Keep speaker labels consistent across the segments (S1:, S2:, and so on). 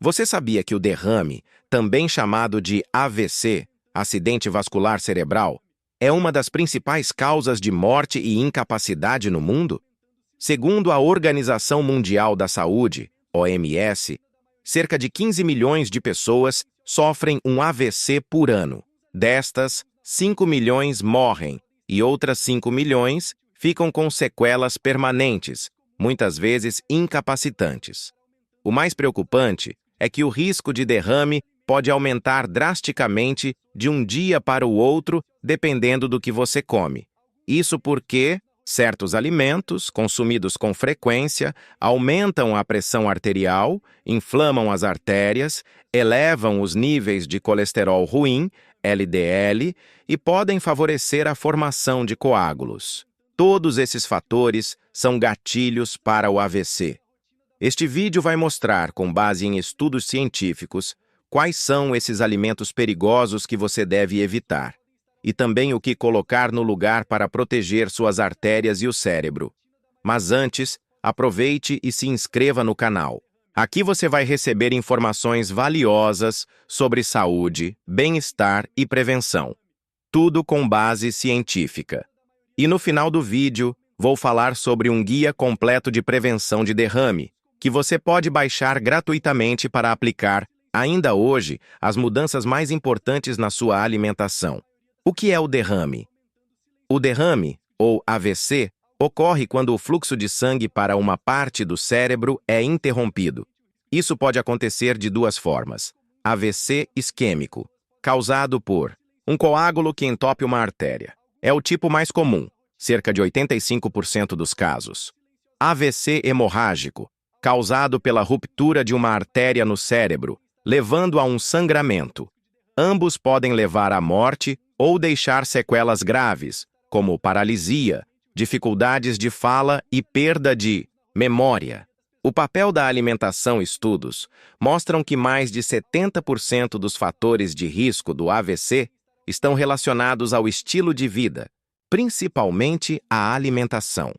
S1: Você sabia que o derrame, também chamado de AVC, acidente vascular cerebral, é uma das principais causas de morte e incapacidade no mundo? Segundo a Organização Mundial da Saúde, OMS, cerca de 15 milhões de pessoas sofrem um AVC por ano. Destas, 5 milhões morrem e outras 5 milhões ficam com sequelas permanentes, muitas vezes incapacitantes. O mais preocupante é que o risco de derrame pode aumentar drasticamente de um dia para o outro, dependendo do que você come. Isso porque certos alimentos, consumidos com frequência, aumentam a pressão arterial, inflamam as artérias, elevam os níveis de colesterol ruim, LDL, e podem favorecer a formação de coágulos. Todos esses fatores são gatilhos para o AVC. Este vídeo vai mostrar, com base em estudos científicos, quais são esses alimentos perigosos que você deve evitar, e também o que colocar no lugar para proteger suas artérias e o cérebro. Mas antes, aproveite e se inscreva no canal. Aqui você vai receber informações valiosas sobre saúde, bem-estar e prevenção. Tudo com base científica. E no final do vídeo, vou falar sobre um guia completo de prevenção de derrame, que você pode baixar gratuitamente para aplicar, ainda hoje, as mudanças mais importantes na sua alimentação. O que é o derrame? O derrame, ou AVC, ocorre quando o fluxo de sangue para uma parte do cérebro é interrompido. Isso pode acontecer de duas formas. AVC isquêmico, causado por um coágulo que entope uma artéria. É o tipo mais comum, cerca de 85% dos casos. AVC hemorrágico, causado pela ruptura de uma artéria no cérebro, levando a um sangramento. Ambos podem levar à morte ou deixar sequelas graves, como paralisia, dificuldades de fala e perda de memória. O papel da alimentação e estudos mostram que mais de 70% dos fatores de risco do AVC estão relacionados ao estilo de vida, principalmente à alimentação.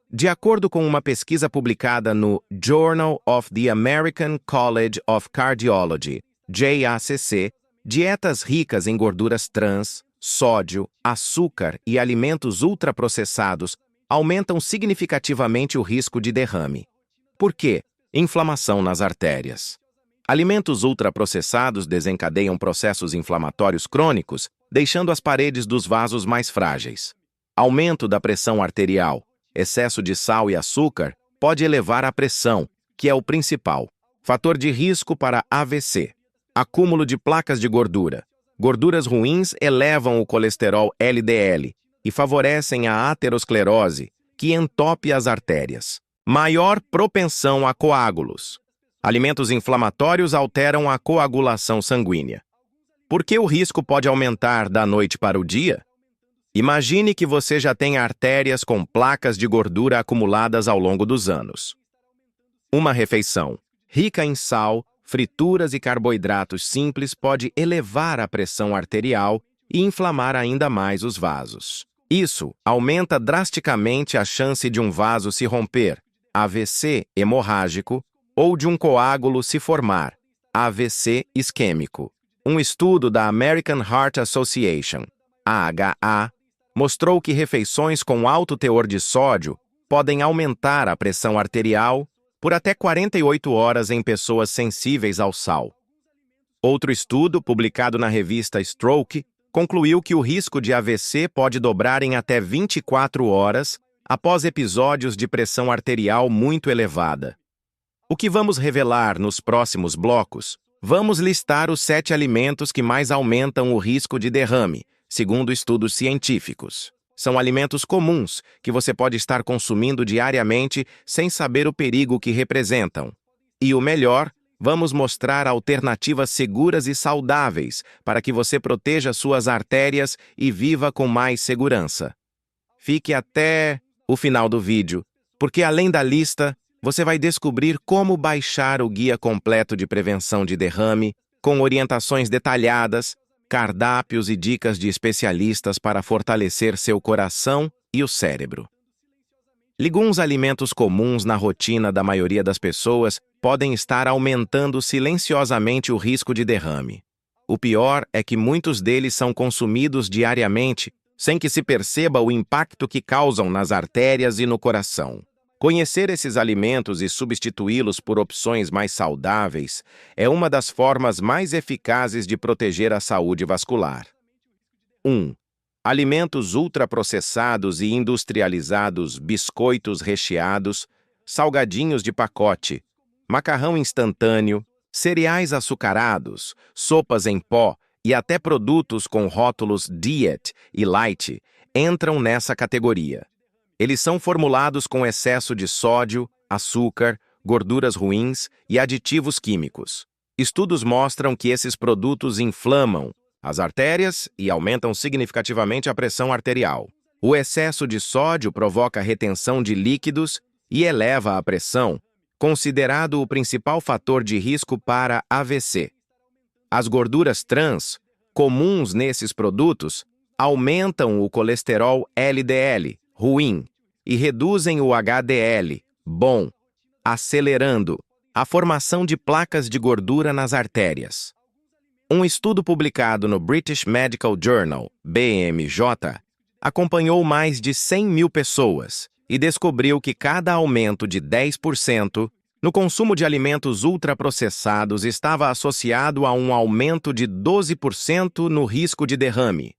S1: De acordo com uma pesquisa publicada no Journal of the American College of Cardiology, JACC, dietas ricas em gorduras trans, sódio, açúcar e alimentos ultraprocessados aumentam significativamente o risco de derrame. Por quê? Inflamação nas artérias. Alimentos ultraprocessados desencadeiam processos inflamatórios crônicos, deixando as paredes dos vasos mais frágeis. Aumento da pressão arterial. Excesso de sal e açúcar pode elevar a pressão, que é o principal fator de risco para AVC. Acúmulo de placas de gordura. Gorduras ruins elevam o colesterol LDL e favorecem a aterosclerose, que entope as artérias. Maior propensão a coágulos. Alimentos inflamatórios alteram a coagulação sanguínea. Por que o risco pode aumentar da noite para o dia? Imagine que você já tem artérias com placas de gordura acumuladas ao longo dos anos. Uma refeição rica em sal, frituras e carboidratos simples pode elevar a pressão arterial e inflamar ainda mais os vasos. Isso aumenta drasticamente a chance de um vaso se romper, AVC hemorrágico, ou de um coágulo se formar, AVC isquêmico. Um estudo da American Heart Association, AHA, mostrou que refeições com alto teor de sódio podem aumentar a pressão arterial por até 48 horas em pessoas sensíveis ao sal. Outro estudo, publicado na revista Stroke, concluiu que o risco de AVC pode dobrar em até 24 horas após episódios de pressão arterial muito elevada. O que vamos revelar nos próximos blocos? Vamos listar os 7 alimentos que mais aumentam o risco de derrame, segundo estudos científicos. São alimentos comuns que você pode estar consumindo diariamente sem saber o perigo que representam. E o melhor, vamos mostrar alternativas seguras e saudáveis para que você proteja suas artérias e viva com mais segurança. Fique até o final do vídeo, porque além da lista, você vai descobrir como baixar o guia completo de prevenção de derrame, com orientações detalhadas, cardápios e dicas de especialistas para fortalecer seu coração e o cérebro. Alguns alimentos comuns na rotina da maioria das pessoas podem estar aumentando silenciosamente o risco de derrame. O pior é que muitos deles são consumidos diariamente, sem que se perceba o impacto que causam nas artérias e no coração. Conhecer esses alimentos e substituí-los por opções mais saudáveis é uma das formas mais eficazes de proteger a saúde vascular. 1. Alimentos ultraprocessados e industrializados, biscoitos recheados, salgadinhos de pacote, macarrão instantâneo, cereais açucarados, sopas em pó e até produtos com rótulos Diet e Light entram nessa categoria. Eles são formulados com excesso de sódio, açúcar, gorduras ruins e aditivos químicos. Estudos mostram que esses produtos inflamam as artérias e aumentam significativamente a pressão arterial. O excesso de sódio provoca retenção de líquidos e eleva a pressão, considerado o principal fator de risco para AVC. As gorduras trans, comuns nesses produtos, aumentam o colesterol LDL, ruim, e reduzem o HDL, bom, acelerando a formação de placas de gordura nas artérias. Um estudo publicado no British Medical Journal, BMJ, acompanhou mais de 100 mil pessoas e descobriu que cada aumento de 10% no consumo de alimentos ultraprocessados estava associado a um aumento de 12% no risco de derrame.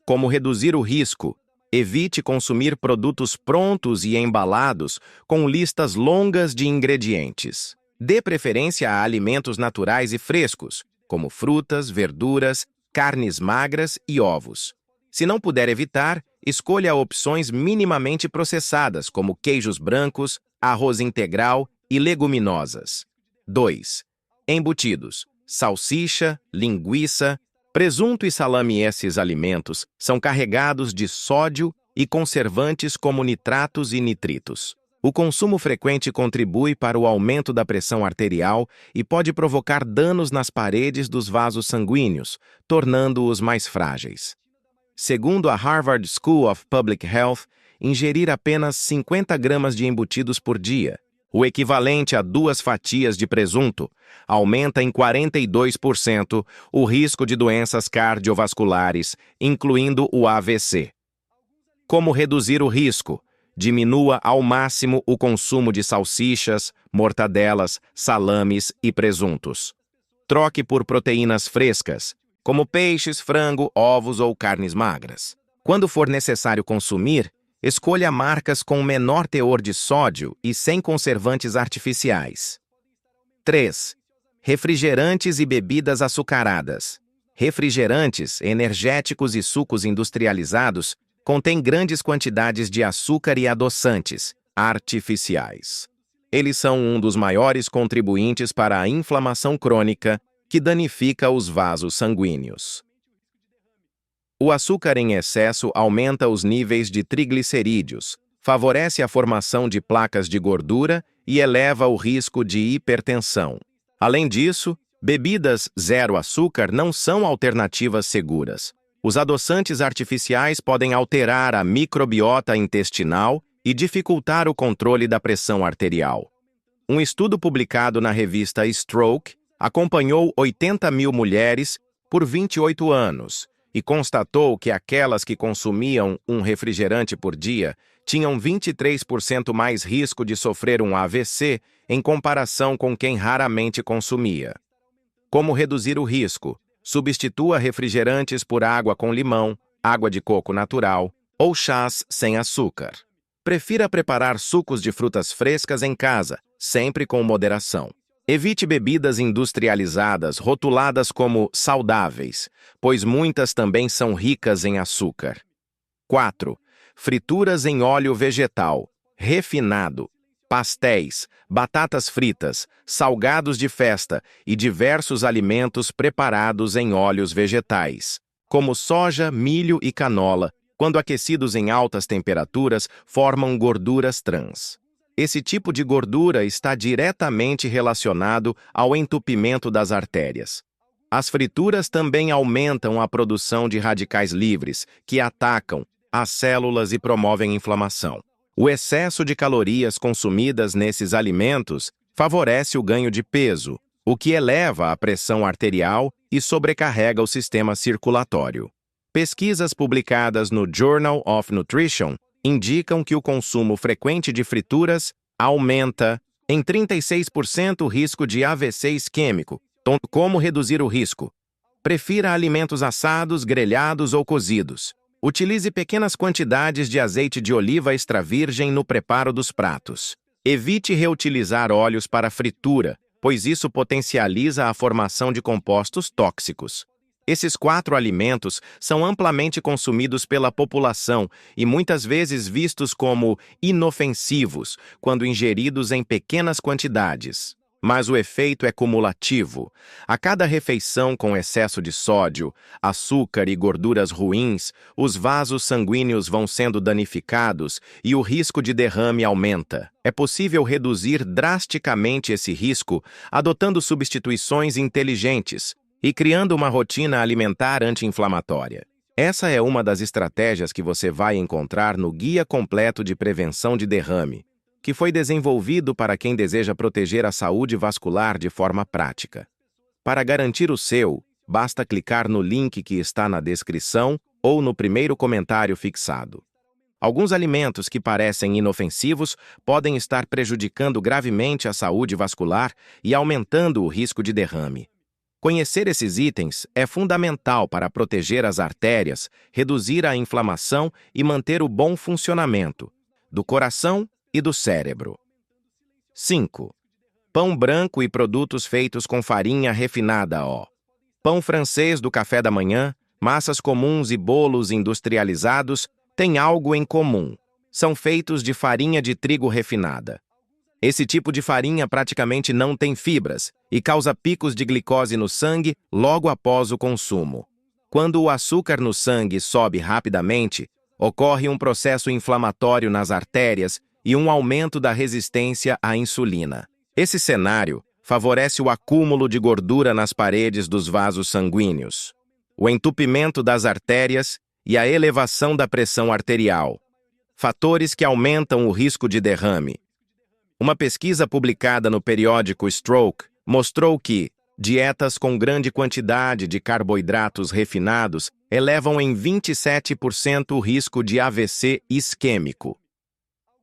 S1: Como reduzir o risco? Evite consumir produtos prontos e embalados com listas longas de ingredientes. Dê preferência a alimentos naturais e frescos, como frutas, verduras, carnes magras e ovos. Se não puder evitar, escolha opções minimamente processadas, como queijos brancos, arroz integral e leguminosas. 2. Embutidos: salsicha, linguiça, presunto e salame. Esses alimentos são carregados de sódio e conservantes como nitratos e nitritos. O consumo frequente contribui para o aumento da pressão arterial e pode provocar danos nas paredes dos vasos sanguíneos, tornando-os mais frágeis. Segundo a Harvard School of Public Health, ingerir apenas 50 gramas de embutidos por dia, o equivalente a 2 fatias de presunto, aumenta em 42% o risco de doenças cardiovasculares, incluindo o AVC. Como reduzir o risco? Diminua ao máximo o consumo de salsichas, mortadelas, salames e presuntos. Troque por proteínas frescas, como peixes, frango, ovos ou carnes magras. Quando for necessário consumir, escolha marcas com menor teor de sódio e sem conservantes artificiais. 3. Refrigerantes e bebidas açucaradas. Refrigerantes, energéticos e sucos industrializados contêm grandes quantidades de açúcar e adoçantes artificiais. Eles são um dos maiores contribuintes para a inflamação crônica que danifica os vasos sanguíneos. O açúcar em excesso aumenta os níveis de triglicerídeos, favorece a formação de placas de gordura e eleva o risco de hipertensão. Além disso, bebidas zero açúcar não são alternativas seguras. Os adoçantes artificiais podem alterar a microbiota intestinal e dificultar o controle da pressão arterial. Um estudo publicado na revista Stroke acompanhou 80 mil mulheres por 28 anos e constatou que aquelas que consumiam um refrigerante por dia tinham 23% mais risco de sofrer um AVC em comparação com quem raramente consumia. Como reduzir o risco? Substitua refrigerantes por água com limão, água de coco natural ou chás sem açúcar. Prefira preparar sucos de frutas frescas em casa, sempre com moderação. Evite bebidas industrializadas rotuladas como saudáveis, pois muitas também são ricas em açúcar. 4. Frituras em óleo vegetal, refinado, pastéis, batatas fritas, salgados de festa e diversos alimentos preparados em óleos vegetais, como soja, milho e canola, quando aquecidos em altas temperaturas, formam gorduras trans. Esse tipo de gordura está diretamente relacionado ao entupimento das artérias. As frituras também aumentam a produção de radicais livres, que atacam as células e promovem inflamação. O excesso de calorias consumidas nesses alimentos favorece o ganho de peso, o que eleva a pressão arterial e sobrecarrega o sistema circulatório. Pesquisas publicadas no Journal of Nutrition indicam que o consumo frequente de frituras aumenta em 36% o risco de AVC isquêmico. Como reduzir o risco? Prefira alimentos assados, grelhados ou cozidos. Utilize pequenas quantidades de azeite de oliva extra virgem no preparo dos pratos. Evite reutilizar óleos para fritura, pois isso potencializa a formação de compostos tóxicos. Esses 4 alimentos são amplamente consumidos pela população e muitas vezes vistos como inofensivos quando ingeridos em pequenas quantidades. Mas o efeito é cumulativo. A cada refeição com excesso de sódio, açúcar e gorduras ruins, os vasos sanguíneos vão sendo danificados e o risco de derrame aumenta. É possível reduzir drasticamente esse risco adotando substituições inteligentes e criando uma rotina alimentar anti-inflamatória. Essa é uma das estratégias que você vai encontrar no Guia Completo de Prevenção de Derrame, que foi desenvolvido para quem deseja proteger a saúde vascular de forma prática. Para garantir o seu, basta clicar no link que está na descrição ou no primeiro comentário fixado. Alguns alimentos que parecem inofensivos podem estar prejudicando gravemente a saúde vascular e aumentando o risco de derrame. Conhecer esses itens é fundamental para proteger as artérias, reduzir a inflamação e manter o bom funcionamento do coração e do cérebro. 5. Pão branco e produtos feitos com farinha refinada. Pão francês do café da manhã, massas comuns e bolos industrializados têm algo em comum. São feitos de farinha de trigo refinada. Esse tipo de farinha praticamente não tem fibras e causa picos de glicose no sangue logo após o consumo. Quando o açúcar no sangue sobe rapidamente, ocorre um processo inflamatório nas artérias e um aumento da resistência à insulina. Esse cenário favorece o acúmulo de gordura nas paredes dos vasos sanguíneos, o entupimento das artérias e a elevação da pressão arterial, fatores que aumentam o risco de derrame. Uma pesquisa publicada no periódico Stroke mostrou que dietas com grande quantidade de carboidratos refinados elevam em 27% o risco de AVC isquêmico.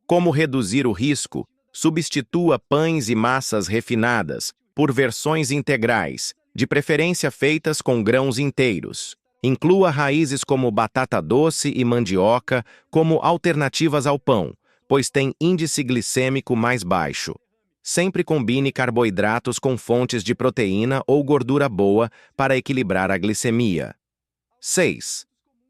S1: Como reduzir o risco? Substitua pães e massas refinadas por versões integrais, de preferência feitas com grãos inteiros. Inclua raízes como batata doce e mandioca como alternativas ao pão, pois tem índice glicêmico mais baixo. Sempre combine carboidratos com fontes de proteína ou gordura boa para equilibrar a glicemia. 6.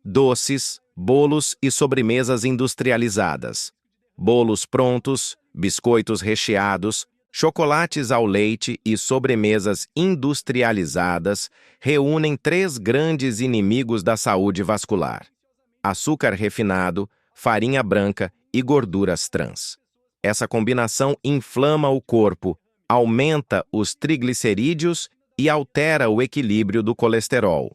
S1: Doces, bolos e sobremesas industrializadas. Bolos prontos, biscoitos recheados, chocolates ao leite e sobremesas industrializadas reúnem 3 grandes inimigos da saúde vascular: açúcar refinado, farinha branca e gorduras trans. Essa combinação inflama o corpo, aumenta os triglicerídeos e altera o equilíbrio do colesterol.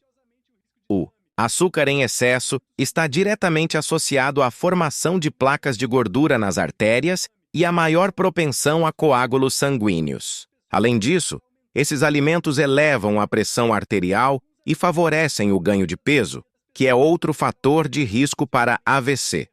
S1: O açúcar em excesso está diretamente associado à formação de placas de gordura nas artérias e à maior propensão a coágulos sanguíneos. Além disso, esses alimentos elevam a pressão arterial e favorecem o ganho de peso, que é outro fator de risco para AVC.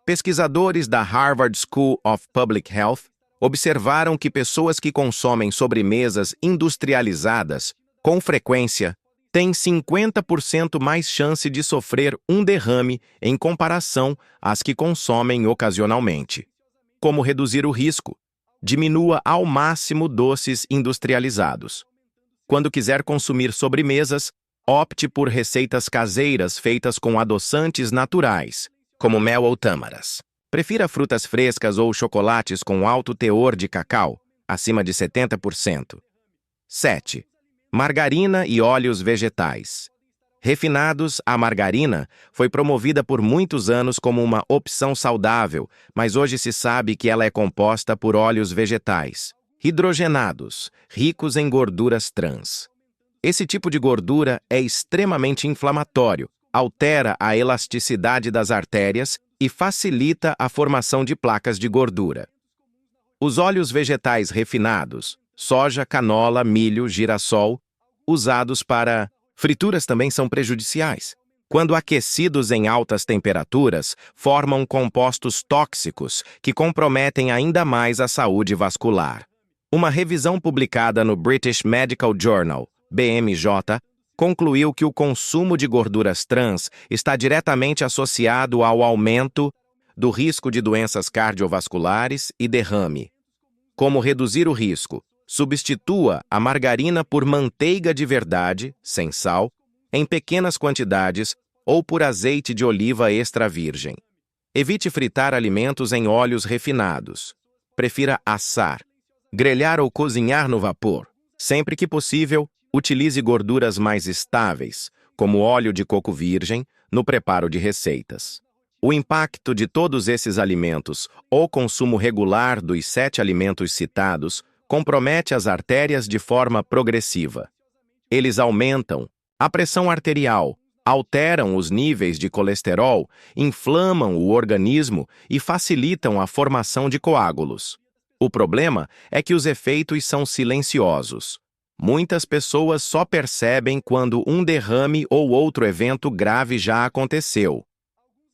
S1: Pesquisadores da Harvard School of Public Health observaram que pessoas que consomem sobremesas industrializadas com frequência têm 50% mais chance de sofrer um derrame em comparação às que consomem ocasionalmente. Como reduzir o risco? Diminua ao máximo doces industrializados. Quando quiser consumir sobremesas, opte por receitas caseiras feitas com adoçantes naturais, como mel ou tâmaras. Prefira frutas frescas ou chocolates com alto teor de cacau, acima de 70%. 7. Margarina e óleos vegetais. Refinados, a margarina foi promovida por muitos anos como uma opção saudável, mas hoje se sabe que ela é composta por óleos vegetais, hidrogenados, ricos em gorduras trans. Esse tipo de gordura é extremamente inflamatório, altera a elasticidade das artérias e facilita a formação de placas de gordura. Os óleos vegetais refinados, soja, canola, milho, girassol, usados para frituras também são prejudiciais. Quando aquecidos em altas temperaturas, formam compostos tóxicos que comprometem ainda mais a saúde vascular. Uma revisão publicada no British Medical Journal, BMJ, concluiu que o consumo de gorduras trans está diretamente associado ao aumento do risco de doenças cardiovasculares e derrame. Como reduzir o risco? Substitua a margarina por manteiga de verdade, sem sal, em pequenas quantidades ou por azeite de oliva extra virgem. Evite fritar alimentos em óleos refinados. Prefira assar, grelhar ou cozinhar no vapor. Sempre que possível, utilize gorduras mais estáveis, como óleo de coco virgem, no preparo de receitas. O impacto de todos esses alimentos ou consumo regular dos 7 alimentos citados compromete as artérias de forma progressiva. Eles aumentam a pressão arterial, alteram os níveis de colesterol, inflamam o organismo e facilitam a formação de coágulos. O problema é que os efeitos são silenciosos. Muitas pessoas só percebem quando um derrame ou outro evento grave já aconteceu.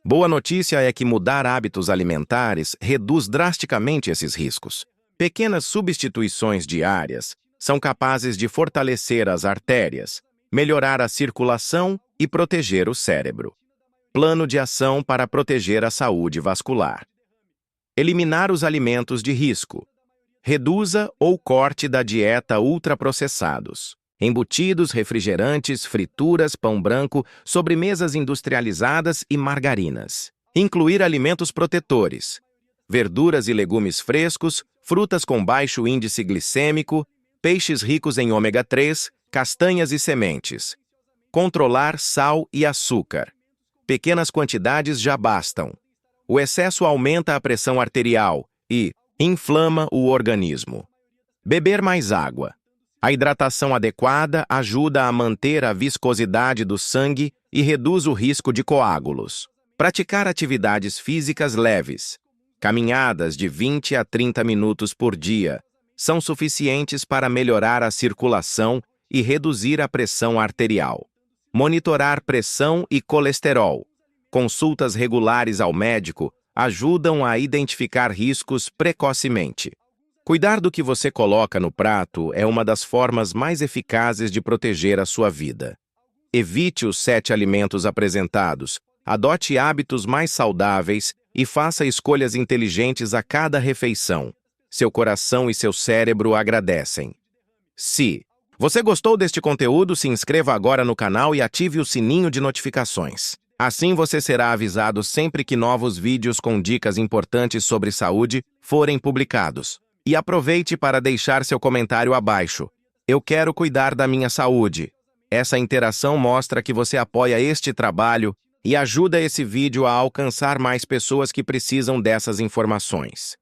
S1: Boa notícia é que mudar hábitos alimentares reduz drasticamente esses riscos. Pequenas substituições diárias são capazes de fortalecer as artérias, melhorar a circulação e proteger o cérebro. Plano de ação para proteger a saúde vascular. Eliminar os alimentos de risco. Reduza ou corte da dieta ultraprocessados. Embutidos, refrigerantes, frituras, pão branco, sobremesas industrializadas e margarinas. Incluir alimentos protetores. Verduras e legumes frescos, frutas com baixo índice glicêmico, peixes ricos em ômega 3, castanhas e sementes. Controlar sal e açúcar. Pequenas quantidades já bastam. O excesso aumenta a pressão arterial e inflama o organismo. Beber mais água. A hidratação adequada ajuda a manter a viscosidade do sangue e reduz o risco de coágulos. Praticar atividades físicas leves. Caminhadas de 20 a 30 minutos por dia são suficientes para melhorar a circulação e reduzir a pressão arterial. Monitorar pressão e colesterol. Consultas regulares ao médico ajudam a identificar riscos precocemente. Cuidar do que você coloca no prato é uma das formas mais eficazes de proteger a sua vida. Evite os 7 alimentos apresentados, adote hábitos mais saudáveis e faça escolhas inteligentes a cada refeição. Seu coração e seu cérebro agradecem. Se você gostou deste conteúdo, se inscreva agora no canal e ative o sininho de notificações. Assim você será avisado sempre que novos vídeos com dicas importantes sobre saúde forem publicados. E aproveite para deixar seu comentário abaixo. Eu quero cuidar da minha saúde. Essa interação mostra que você apoia este trabalho e ajuda esse vídeo a alcançar mais pessoas que precisam dessas informações.